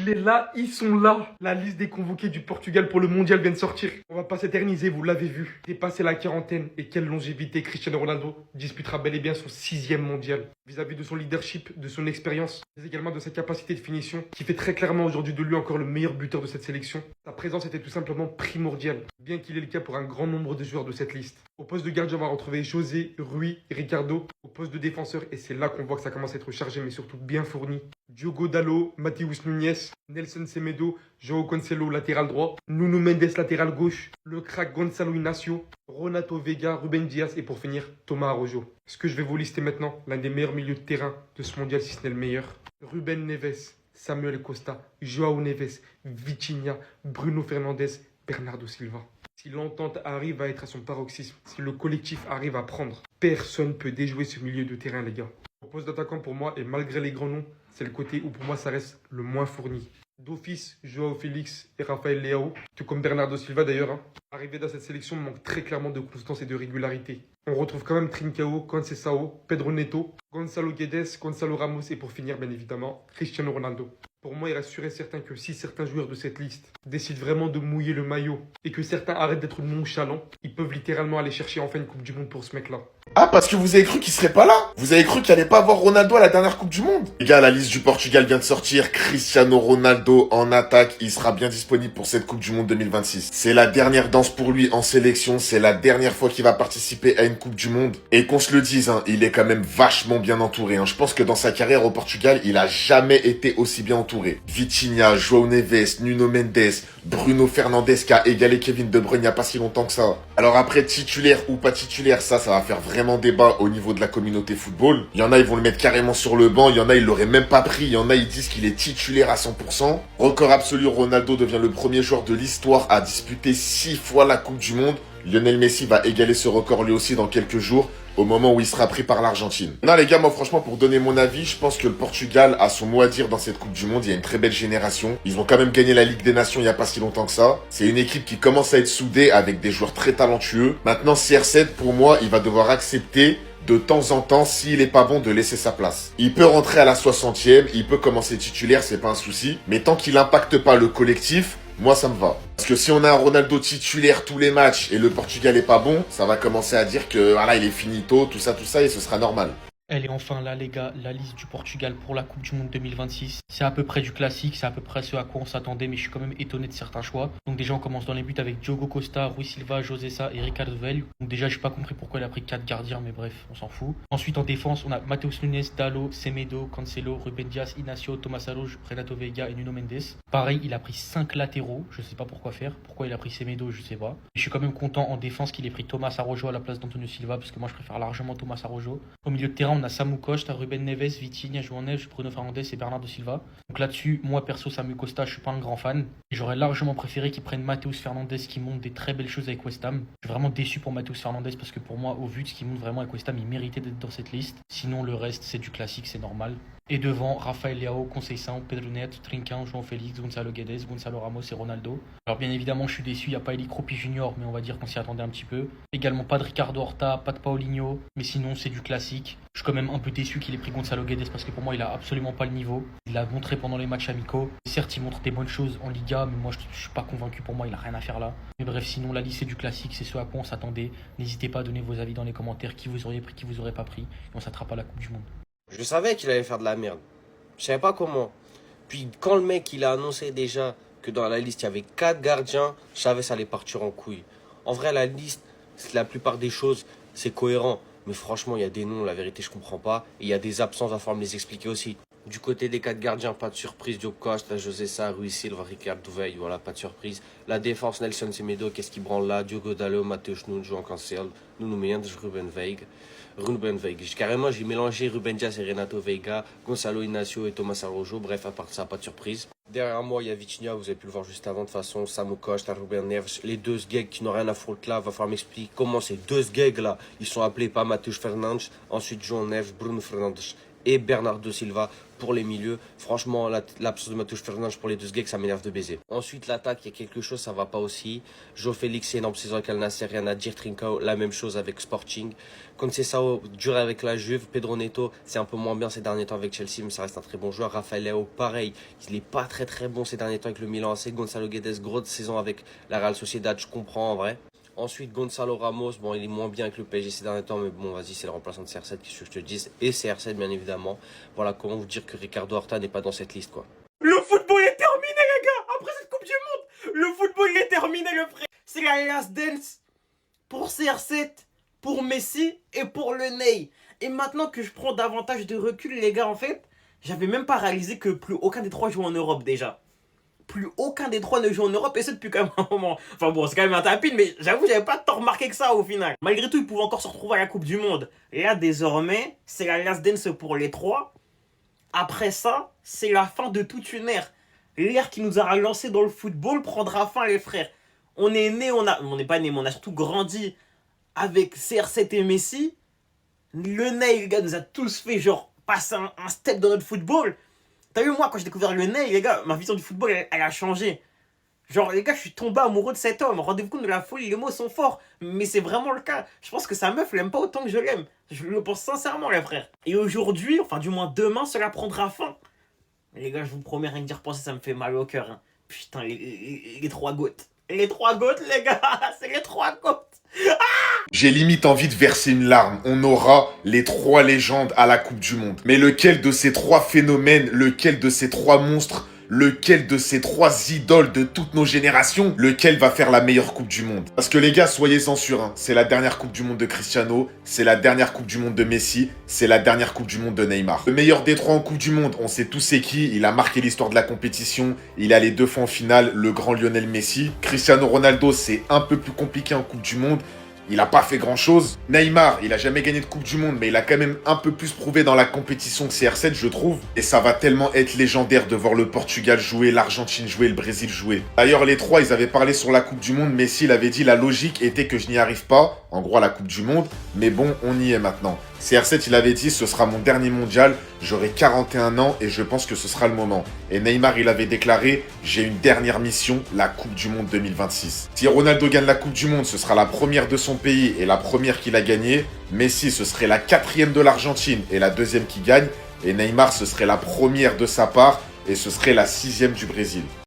Il est là, ils sont là. La liste des convoqués du Portugal pour le mondial vient de sortir. On va pas s'éterniser, vous l'avez vu. Dépasser la quarantaine et quelle longévité, Cristiano Ronaldo disputera bel et bien son 6e mondial. Vis-à-vis de son leadership, de son expérience, mais également de sa capacité de finition, qui fait très clairement aujourd'hui de lui encore le meilleur buteur de cette sélection. Sa présence était tout simplement primordiale, bien qu'il ait le cas pour un grand nombre de joueurs de cette liste. Au poste de gardien, on va retrouver José, Rui et Ricardo. Au poste de défenseur, et c'est là qu'on voit que ça commence à être chargé, mais surtout bien fourni. Diogo Dalot, Matheus Nunes, Nelson Semedo, João Cancelo, latéral droit, Nuno Mendes, latéral gauche, le crack Gonçalo Inácio, Renato Veiga, Ruben Dias et pour finir, Thomas Araujo. Ce que je vais vous lister maintenant, l'un des meilleurs milieux de terrain de ce mondial, si ce n'est le meilleur. Ruben Neves, Samuel Costa, João Neves, Vitinha, Bruno Fernandes, Bernardo Silva. Si l'entente arrive à être à son paroxysme, si le collectif arrive à prendre, personne ne peut déjouer ce milieu de terrain, les gars. Au poste d'attaquant pour moi, et malgré les grands noms, c'est le côté où pour moi ça reste le moins fourni. D'office, Joao Félix et Rafael Leao, tout comme Bernardo Silva d'ailleurs. Arrivé dans cette sélection manque très clairement de constance et de régularité. On retrouve quand même Trincao, Conceição, Pedro Neto, Gonçalo Guedes, Gonçalo Ramos et pour finir bien évidemment Cristiano Ronaldo. Pour moi, il reste sûr et certain que si certains joueurs de cette liste décident vraiment de mouiller le maillot et que certains arrêtent d'être nonchalants, ils peuvent littéralement aller chercher enfin une Coupe du Monde pour ce mec-là. Ah, parce que vous avez cru qu'il serait pas là? Vous avez cru qu'il allait pas avoir Ronaldo à la dernière Coupe du Monde? Les gars, la liste du Portugal vient de sortir. Cristiano Ronaldo en attaque. Il sera bien disponible pour cette Coupe du Monde 2026. C'est la dernière danse pour lui en sélection. C'est la dernière fois qu'il va participer à une Coupe du Monde. Et qu'on se le dise, hein, il est quand même vachement bien entouré. Hein. Je pense que dans sa carrière au Portugal, il a jamais été aussi bien entouré. Vitinha, João Neves, Nuno Mendes, Bruno Fernandes qui a égalé Kevin De Bruyne il n'y a pas si longtemps que ça. Alors après, titulaire ou pas titulaire, ça va faire vraiment débat au niveau de la communauté football. Il y en a, ils vont le mettre carrément sur le banc. Il y en a, ils l'auraient même pas pris. Il y en a, ils disent qu'il est titulaire à 100%. Record absolu, Ronaldo devient le premier joueur de l'histoire à disputer 6 fois la Coupe du Monde. Lionel Messi va égaler ce record lui aussi dans quelques jours, au moment où il sera pris par l'Argentine. Non les gars, moi franchement pour donner mon avis, je pense que le Portugal a son mot à dire dans cette Coupe du Monde. Il y a une très belle génération. Ils ont quand même gagné la Ligue des Nations il n'y a pas si longtemps que ça. C'est une équipe qui commence à être soudée avec des joueurs très talentueux. Maintenant CR7 pour moi, il va devoir accepter de temps en temps, s'il est pas bon, de laisser sa place. Il peut rentrer à la 60e, il peut commencer titulaire, c'est pas un souci. Mais tant qu'il impacte pas le collectif, moi ça me va. Parce que si on a un Ronaldo titulaire tous les matchs et le Portugal est pas bon, ça va commencer à dire que voilà, il est finito, tout ça et ce sera normal. Elle est enfin là les gars, la liste du Portugal pour la Coupe du Monde 2026. C'est à peu près du classique, c'est à peu près ce à quoi on s'attendait, mais je suis quand même étonné de certains choix. Donc déjà on commence dans les buts avec Diogo Costa, Rui Silva, José Sá et Ricardo Velho. Donc déjà j'ai pas compris pourquoi il a pris 4 gardiens, mais bref, on s'en fout. Ensuite en défense, on a Matheus Nunes, Dalot, Semedo, Cancelo, Ruben Dias, Inácio, Thomas Araujo, Renato Veiga et Nuno Mendes. Pareil, il a pris 5 latéraux, je sais pas pourquoi faire. Pourquoi il a pris Semedo, je sais pas. Je suis quand même content en défense qu'il ait pris Thomas Araujo à la place d'Antonio Silva, parce que moi je préfère largement Thomas Araujo. Au milieu de terrain, on a Samu Costa, Ruben Neves, Vitinha, João Neves, Bruno Fernandes et Bernardo Silva. Donc là-dessus, moi perso, Samu Costa, je suis pas un grand fan. J'aurais largement préféré qu'ils prennent Matheus Fernandes qui montre des très belles choses avec West Ham. Je suis vraiment déçu pour Matheus Fernandes parce que pour moi, au vu de ce qu'il montre vraiment avec West Ham, il méritait d'être dans cette liste. Sinon, le reste, c'est du classique, c'est normal. Et devant, Rafael Leao, Conceição, Pedro Neto, Trincão, João Félix, Gonçalo Guedes, Gonçalo Ramos et Ronaldo. Alors bien évidemment, je suis déçu, il n'y a pas Eli Kroupi Junior, mais on va dire qu'on s'y attendait un petit peu. Également pas de Ricardo Horta, pas de Paulinho, mais sinon c'est du classique. Je suis quand même un peu déçu qu'il ait pris Gonçalo Guedes parce que pour moi, il a absolument pas le niveau. Il l'a montré pendant les matchs amicaux. Certes, il montre des bonnes choses en Liga, mais moi je suis pas convaincu, pour moi, il a rien à faire là. Mais bref, sinon la liste c'est du classique, c'est ce à quoi on s'attendait. N'hésitez pas à donner vos avis dans les commentaires, qui vous auriez pris, qui vous aurez pas pris, et on s'attrape à la Coupe du Monde. Je savais qu'il allait faire de la merde. Je savais pas comment. Puis quand le mec il a annoncé déjà que dans la liste il y avait 4 gardiens, je savais que ça allait partir en couille. En vrai la liste, la plupart des choses, c'est cohérent. Mais franchement il y a des noms, la vérité je comprends pas. Et il y a des absences, il va falloir me les expliquer aussi. Du côté des 4 gardiens, pas de surprise. Diogo Costa, José Sá, Rui Silva, Ricardo Velho, voilà, pas de surprise. La défense, Nelson Semedo, qu'est-ce qui branle là? Diogo Dalot, Matheus Nunes, João Cancelo, Nuno Mendes, Ruben Veiga. Carrément, j'ai mélangé Ruben Dias et Renato Veiga, Gonçalo Inácio et Thomas Araujo. Bref, à part ça, pas de surprise. Derrière moi, il y a Vitinha, vous avez pu le voir juste avant de toute façon. Samu Costa, Ruben Neves, les deux sgegs qui n'ont rien à foutre là. Va falloir m'expliquer comment ces deux sgegs là, ils sont appelés pas Matheus Fernandes, ensuite João Neves, Bruno Fernandes et Bernardo Silva pour les milieux. Franchement, l'absence de Matheus Fernandes pour les deux Grecs, ça m'énerve de baiser. Ensuite, l'attaque, il y a quelque chose, ça va pas aussi. Joe Félix, énorme saison avec Al Nassr, rien à dire. Trincao, la même chose avec Sporting. Conceição, dur avec la Juve. Pedro Neto, c'est un peu moins bien ces derniers temps avec Chelsea, mais ça reste un très bon joueur. Rafael Leao, pareil, il est pas très bon ces derniers temps avec le Milan AC. Gonzalo Guedes, grosse saison avec la Real Sociedad, je comprends en vrai. Ensuite, Gonzalo Ramos, bon, il est moins bien avec le PSG ces derniers temps, mais bon, vas-y, c'est le remplaçant de CR7, qu'est-ce que je te dise. Et CR7, bien évidemment. Voilà, comment vous dire que Ricardo Horta n'est pas dans cette liste, quoi. Le football est terminé, les gars. Après cette Coupe du Monde, le football est terminé, le frère. C'est la last dance pour CR7, pour Messi et pour le Ney. Et maintenant que je prends davantage de recul, les gars, en fait, j'avais même pas réalisé que plus aucun des trois joue en Europe déjà. Plus aucun des trois ne joue en Europe, et ça depuis quand même un moment. Enfin bon, c'est quand même un tapis, mais j'avoue, j'avais pas tant remarqué que ça au final. Malgré tout, ils pouvaient encore se retrouver à la Coupe du Monde. Et là, désormais, c'est la last dance pour les trois. Après ça, c'est la fin de toute une ère. L'ère qui nous a lancé dans le football prendra fin, les frères. On est né, on n'est pas né, mais on a surtout grandi avec CR7 et Messi. Le Ney, les gars, nous a tous fait genre passer un step dans notre football. T'as vu, moi, quand j'ai découvert le Ney, les gars, ma vision du football, elle a changé. Genre, les gars, je suis tombé amoureux de cet homme. Rendez-vous compte de la folie, les mots sont forts. Mais c'est vraiment le cas. Je pense que sa meuf l'aime pas autant que je l'aime. Je le pense sincèrement, les frères. Et aujourd'hui, enfin, du moins demain, cela prendra fin. Les gars, je vous promets, rien que d'y repenser, ça me fait mal au cœur. Hein. Putain, les trois gouttes. Les trois gouttes, les gars. C'est les trois gouttes. J'ai limite envie de verser une larme. On aura les trois légendes à la Coupe du Monde. Mais lequel de ces trois phénomènes, lequel de ces trois monstres, lequel de ces trois idoles de toutes nos générations, lequel va faire la meilleure Coupe du Monde? Parce que les gars, soyez-en sûrs, hein, c'est la dernière Coupe du Monde de Cristiano, c'est la dernière Coupe du Monde de Messi, c'est la dernière Coupe du Monde de Neymar. Le meilleur des trois en Coupe du Monde, on sait tous c'est qui, il a marqué l'histoire de la compétition, il a les 2 fois en finale, le grand Lionel Messi. Cristiano Ronaldo, c'est un peu plus compliqué en Coupe du Monde. Il a pas fait grand chose. Neymar, il a jamais gagné de Coupe du Monde, mais il a quand même un peu plus prouvé dans la compétition que CR7, je trouve. Et ça va tellement être légendaire de voir le Portugal jouer, l'Argentine jouer, le Brésil jouer. D'ailleurs, les trois, ils avaient parlé sur la Coupe du Monde. Messi, il avait dit la logique était que je n'y arrive pas, en gros à la Coupe du Monde. Mais bon, on y est maintenant. CR7, il avait dit ce sera mon dernier mondial, j'aurai 41 ans et je pense que ce sera le moment. Et Neymar, il avait déclaré j'ai une dernière mission, la Coupe du Monde 2026. Si Ronaldo gagne la Coupe du Monde, ce sera la première de son pays et la première qu'il a gagnée. Messi, ce serait la 4e de l'Argentine et la 2e qui gagne. Et Neymar, ce serait la première de sa part et ce serait la 6e du Brésil.